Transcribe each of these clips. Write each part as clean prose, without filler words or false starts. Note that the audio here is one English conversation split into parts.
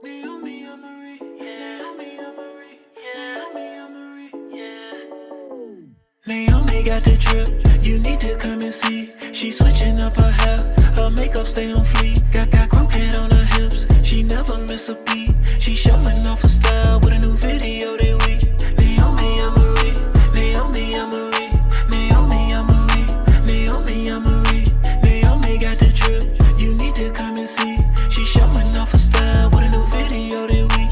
Naomi, Marie, yeah. Naomi, Marie, yeah. Naomi, Marie, yeah. Naomi got the drip, you need to come and see. She switching up her hair, her makeup stay on fleek. Got CROCHET on her hips, she never miss a beat. She showing off her style with a new video this week. Naomi, Marie, Naomi, Marie, Naomi, Marie, Naomi, Marie. Naomi got the drip, you need to come and see. She showing off her style with a new video this week.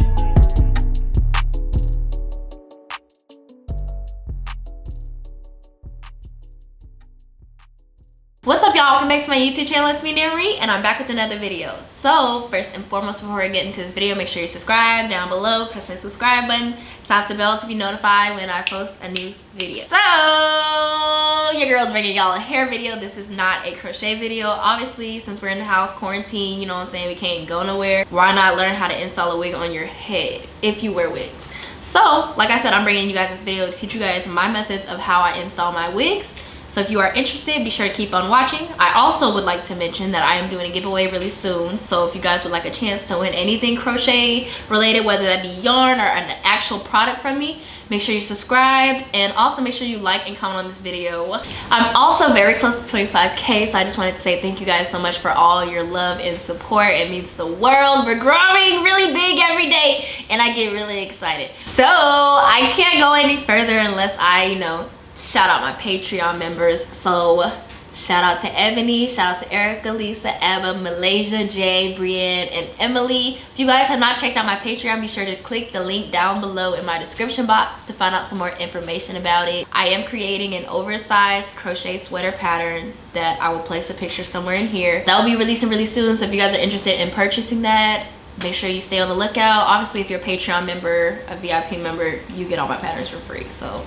What's up, y'all? Welcome back to my YouTube channel. It's me, Naomi, and I'm back with another video. So first and foremost, before I get into this video, make sure you subscribe down below. Press the subscribe button, tap the bell to be notified when I post a new video. So your girl's bringing y'all a hair video. This is not a crochet video. Obviously, since we're in the house quarantine, you know what I'm saying, we can't go nowhere. Why not learn how to install a wig on your head if you wear wigs? So like I said, I'm bringing you guys this video to teach you guys my methods of how I install my wigs. So if you are interested, be sure to keep on watching. I also would like to mention that I am doing a giveaway really soon. So if you guys would like a chance to win anything crochet related, whether that be yarn or an actual product from me, make sure you subscribe and also make sure you like and comment on this video. I'm also very close to 25K, so I just wanted to say thank you guys so much for all your love and support. It means the world. We're growing really big every day and I get really excited. So I can't go any further unless I, shout out my Patreon members. So shout out to Ebony, shout out to Erica, Lisa, Eva, Malaysia, Jay, Brienne, and Emily. If you guys have not checked out my Patreon, be sure to click the link down below in my description box to find out some more information about it. I am creating an oversized crochet sweater pattern that I will place a picture somewhere in here. That will be releasing really soon, so if you guys are interested in purchasing that, make sure you stay on the lookout. Obviously, if you're a Patreon member, a VIP member, you get all my patterns for free, so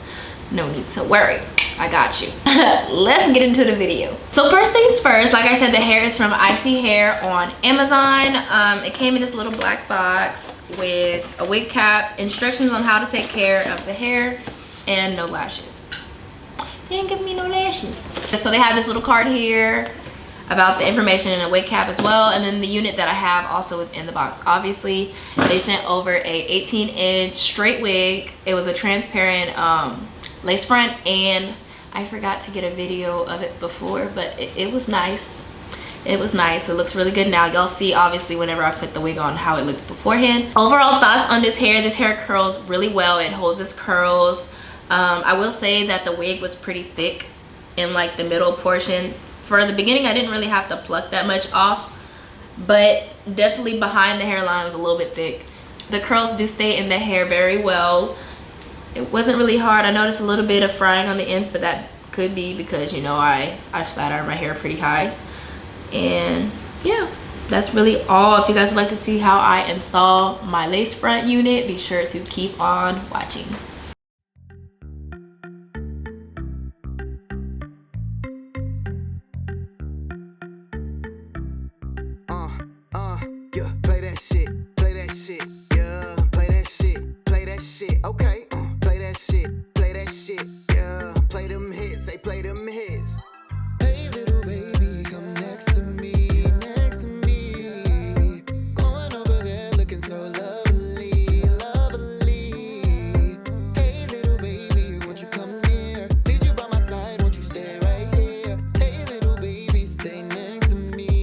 no need to worry, I got you. Let's get into the video. So first things first, like I said, the hair is from iseehair on Amazon. It came in this little black box with a wig cap, instructions on how to take care of the hair, and no lashes. They didn't give me no lashes. So they have this little card here about the information in a wig cap as well, and then the unit that I have also is in the box. Obviously, they sent over a 18-inch straight wig. It was a transparent lace front, and I forgot to get a video of it before, but it was nice. It was nice. It looks really good now. Y'all see obviously whenever I put the wig on how it looked beforehand. Overall thoughts on this hair curls really well. It holds its curls. I will say that the wig was pretty thick in like the middle portion. For the beginning, I didn't really have to pluck that much off, but definitely behind the hairline was a little bit thick. The curls do stay in the hair very well. It wasn't really hard. I noticed a little bit of frying on the ends, but that could be because, I flat iron my hair pretty high. And yeah, that's really all. If you guys would like to see how I install my lace front unit, be sure to keep on watching. Yeah, play that shit, yeah, play that shit, okay, play that shit, yeah, play them hits, they play them hits. Hey little baby, come next to me, going over there looking so lovely, hey little baby, won't you come near, need you by my side, won't you stay right here, hey little baby, stay next to me,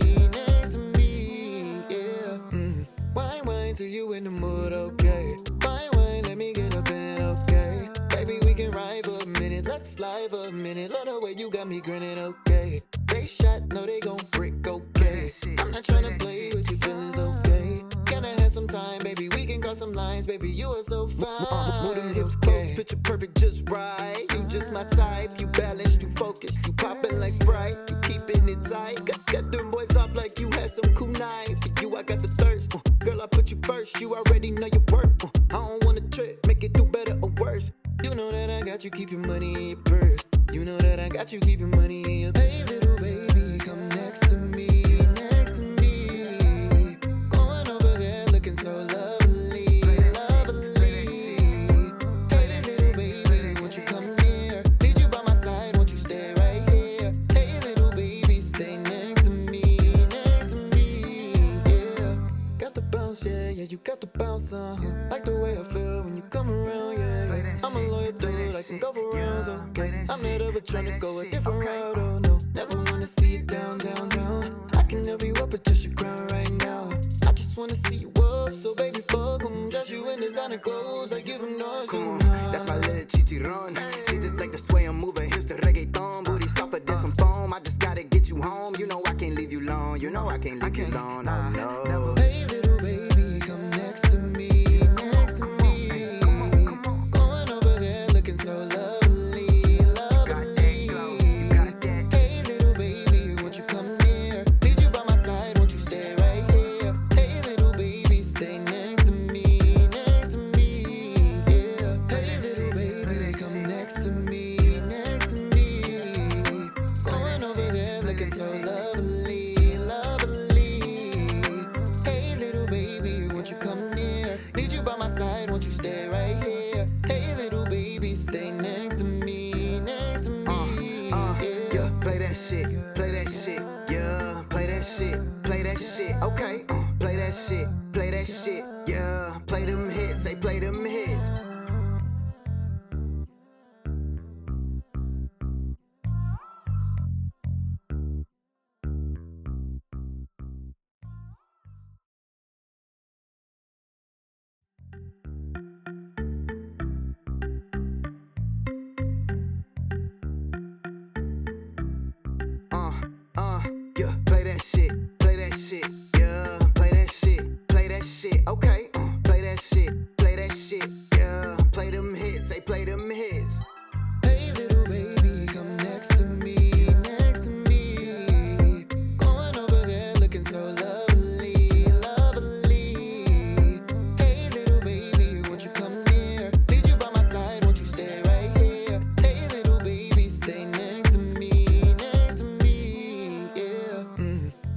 wine till you in the mood, okay, wine, let me get up in, okay, baby, we can ride for a minute, let's slide for a minute, love the way you got me grinning, okay, they shot, no they gon' brick, okay, I'm not tryna play with your feelings, okay, can I have some time, baby, we can cross some lines, baby, you are so fine, move them hips close, picture perfect, just right, you just my type, you balanced, you focused, you poppin' like Sprite, you keepin' it tight, got them boys off like you had some cool night, but you, I got the thirst, girl, I put you first, you already know your worth, I don't wanna trip, make it do better or worse, you know that I got you, keep your money in your purse, you know that I got you, keep your money in your purse. Hey little baby, come next to me, going over there looking so lovely, hey little baby, won't you come near, need you by my side, won't you stay right here, hey little baby, stay next to me, yeah, got got the bounce, yeah, you got the bounce, like the way I feel when you come around, yeah. I'm a loyal dude, I can go for rounds, okay. I'm not ever trying to go a different route, oh no. Never wanna see you down, down, down. I can help you up, adjust your crown right now. I just wanna see you up, so baby, fuck 'em. Dress you in designer clothes, I give 'em noise. Come on, that's my little chicharron. She just like the sway I'm moving, hips to reggaeton. Booty softer than some foam. I just gotta get you home. You know I can't leave you alone. You know I can't leave you alone. Oh no. Hey little baby, come next to me, next to me. Going over there looking so lovely, lovely. Hey little baby, won't you come near? Need you by my side, won't you stay right here? Hey little baby, stay next to me, next to me. Yeah. Hey little baby, come next to me, next to me. Going over there looking so lovely, lovely. Hey little baby, won't you come near? Need you by my side, won't you stay right here? Hey little baby, stay next to me, next to me. Yeah, play that shit, yeah, play that shit, okay, play that shit, yeah, play them hits, they play them hits. Yeah, play that shit, yeah, play that shit, okay, play that shit, yeah, play them hits, they play them hits. Hey little baby, come next to me, next to me. Going over there looking so lovely, lovely. Hey little baby, won't you come near? Need you by my side, won't you stay right here? Hey little baby, stay next to me, next to me. Yeah.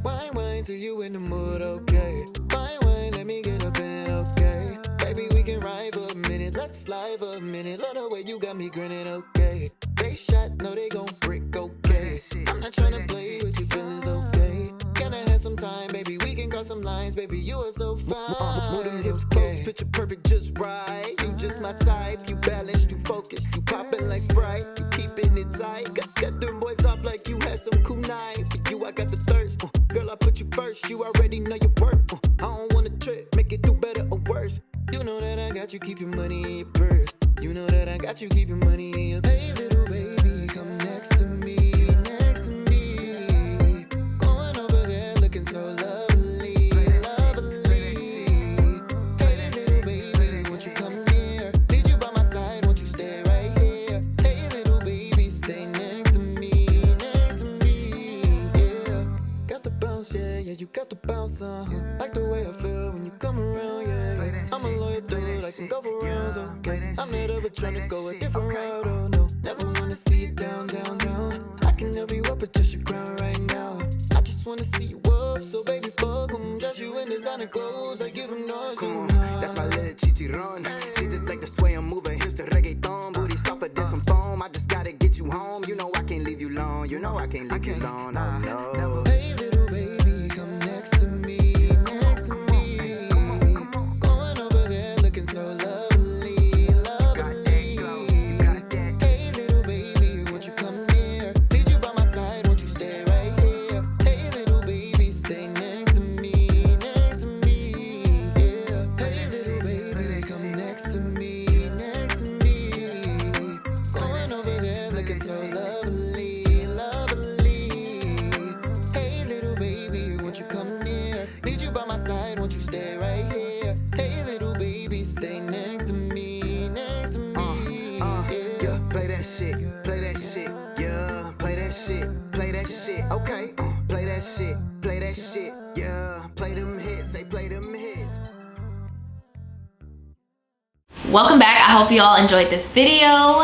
Wine till you in the mood, okay? Wine, let me get up in, okay? Baby, we can ride for a minute, let's slide for a minute. Love the way you got me grinning, okay? They shot, no, they gon' brick, okay? I'm not tryna play with your feelings, okay? Can I have some time, baby? We can cross some lines, baby. You are so fine. Move them hips close, picture perfect, just right. You just my type, you balanced, you focused, you poppin' like Sprite, you keepin' it tight. Got them boys off like you had some cool night. But you, I got the thirst. Girl, I put you first, you already know your worth. I don't wanna trip, make it do better or worse. You know that I got you, keep your money in your purse. You know that I got you, keep your money in your. Hey little baby, come next to me, next to me. Going over there looking so lovely, lovely. Hey little baby, won't you come near? Need you by my side, won't you stay right here? Hey little baby, stay next to me, next to me. Yeah. Got the bounce, yeah, you got the bounce, like the way I feel when you come around, yeah. I'm a loyal dude, I can go for rounds, okay. I'm not ever trying to go a different route, oh no. Never wanna see you down, down, down. I can help you up, adjust your crown right now. I just wanna see you up, so baby, fuck 'em. Dress you in designer clothes, I give 'em noise. Come on, that's my little chicharron. She just like the sway I'm moving, hips to reggaeton. Booty softer than some foam. I just gotta get you home. You know I can't leave you alone. You know I can't leave you alone. Oh no. Hey little baby, come next to me, next to me. Going over there looking so lovely, lovely. Hey little baby, won't you come near? Need you by my side, won't you stay right here? Hey little baby, stay next to me, next to me. Yeah. Hey little baby, come next to me, next to me. Going over there looking so lovely, lovely. Hey little baby, won't you come near? Need you by my side, won't you stay right here? Hey little baby, stay next to me, next to me. Yeah, play that shit, yeah, play that shit, okay, play that shit, yeah, play them hits, they play them hits. Welcome back. I hope you all enjoyed this video.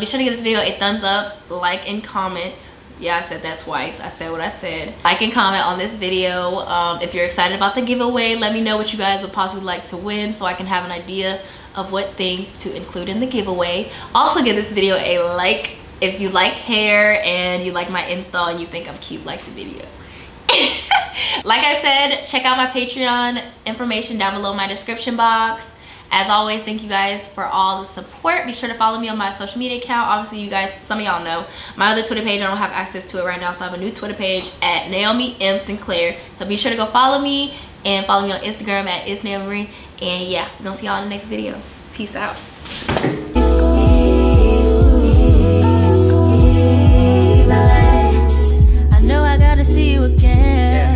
Be sure to give this video a thumbs up, like, and comment. Yeah, I said that twice. I said what I said. Like and comment on this video. If you're excited about the giveaway, let me know what you guys would possibly like to win so I can have an idea of what things to include in the giveaway. Also give this video a like if you like hair and you like my install and you think I'm cute, like the video. Like I said, check out my Patreon information down below in my description box. As always, thank you guys for all the support. Be sure to follow me on my social media account. Obviously, you guys, some of y'all know my other Twitter page, I don't have access to it right now, so I have a new Twitter page at Naomi M. Sinclair. So be sure to go follow me and follow me on Instagram at iseehair. And yeah, we're gonna see y'all in the next video. Peace out. I know I gotta see you again.